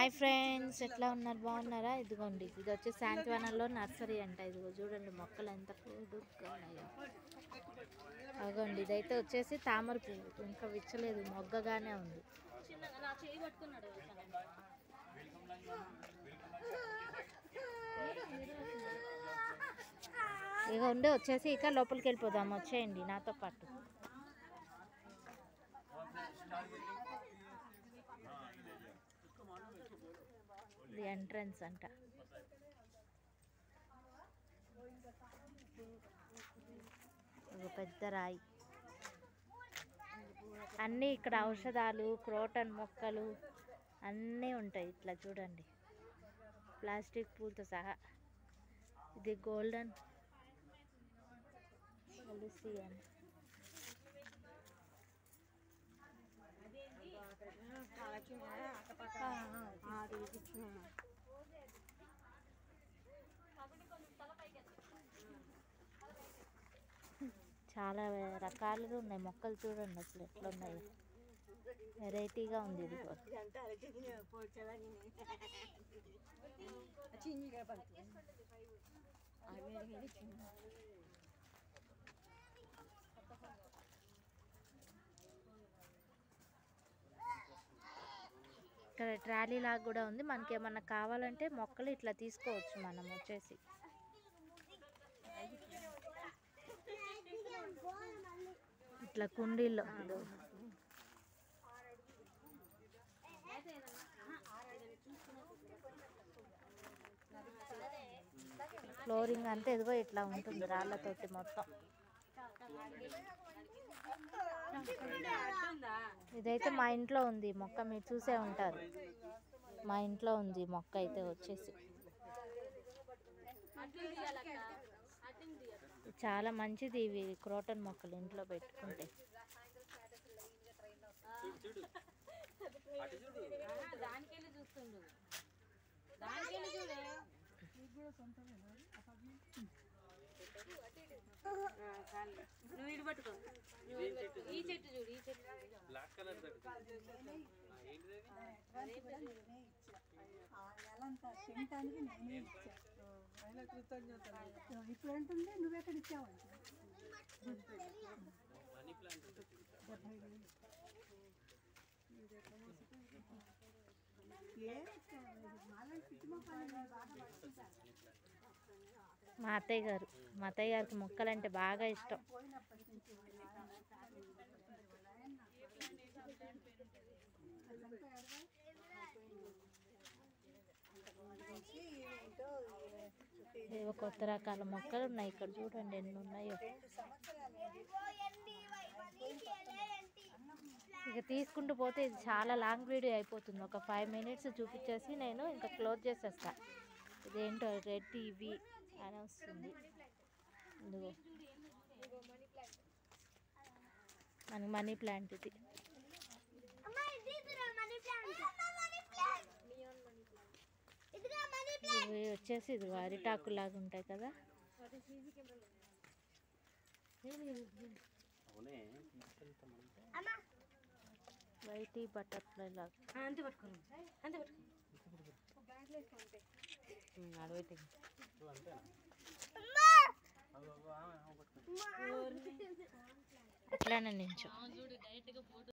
Hi friends, ఎట్లా ఉన్నారు? బాగున్నారా? ఇదిగోండి, ఇది వచ్చి శాంతివనంలో నర్సరీ అంట. ఇదిగో చూడండి మొక్కలు ఎంత పొడుగ్గా ఉన్నాయో. అదిగోండి, ఇదైతే వచ్చేసి తామర పువ్వు, ఇంకా విచ్చలేదు, మొగ్గగానే ఉంది. ఇక ఉండి వచ్చేసి ఇక లోపలికి వెళ్ళిపోదాం, వచ్చేయండి నాతో పాటు. ఇది ఎంట్రన్స్ అంట. ఒక పెద్ద రాయి. అన్నీ ఇక్కడ ఔషధాలు, క్రోటన్ మొక్కలు అన్నీ ఉంటాయి. ఇట్లా చూడండి, ప్లాస్టిక్ పూలతో సహా. ఇది గోల్డెన్ తులసియన్. చాలా రకాలుగా ఉన్నాయి మొక్కలు, చూడండి అసలు ఎట్లా ఉన్నాయి, వెరైటీగా ఉంది. ఇది ఇక్కడ ట్రాలీ లాగా కూడా ఉంది. మనకి ఏమన్నా కావాలంటే మొక్కలు ఇట్లా తీసుకోవచ్చు మనం వచ్చేసి. ఇట్లా కుండీల్లో ఫ్లోరింగ్ అంతా ఇదిగో ఇట్లా ఉంటుంది, రాళ్ళతోటి మొత్తం. ఇదైతే మా ఇంట్లో ఉంది మొక్క, మీరు చూసే ఉంటారు. మా ఇంట్లో ఉంది మొక్క అయితే వచ్చేసి. చాలా మంచిది ఇవి క్రోటన్ మొక్కలు ఇంట్లో పెట్టుకుంటే. నువ్వు ఇటు పట్టుకో, ఈ చెట్టు చూడు, ఈ చెట్టు బ్లాక్ కలర్ ఇప్పుడు అంటుంది, నువ్వెక్కడ ఇచ్చావంట. మా అత్తయ్య గారికి మొక్కలంటే బాగా ఇష్టం. ఏవో కొత్త రకాల మొక్కలు ఉన్నాయి ఇక్కడ, చూడండి ఎన్ని ఉన్నాయో. ఇక తీసుకుంటూ పోతే ఇది చాలా లాంగ్ వీడియో అయిపోతుంది. ఒక 5 minutes చూపించేసి నేను ఇంకా క్లోజ్ చేసేస్తా. ఇదేంటో రెడ్ టీవీ అని వస్తుంది. ఇదిగో మనకి మనీ ప్లాంట్. ఇది ఇవి వచ్చేసి ఇది అరిటాకు లాగా ఉంటాయి కదా. వైట్ బటర్ఫ్లై లాగా. అంతే పట్టుకోండి, అంతే పట్టుకోండి. అట్లానే నించు.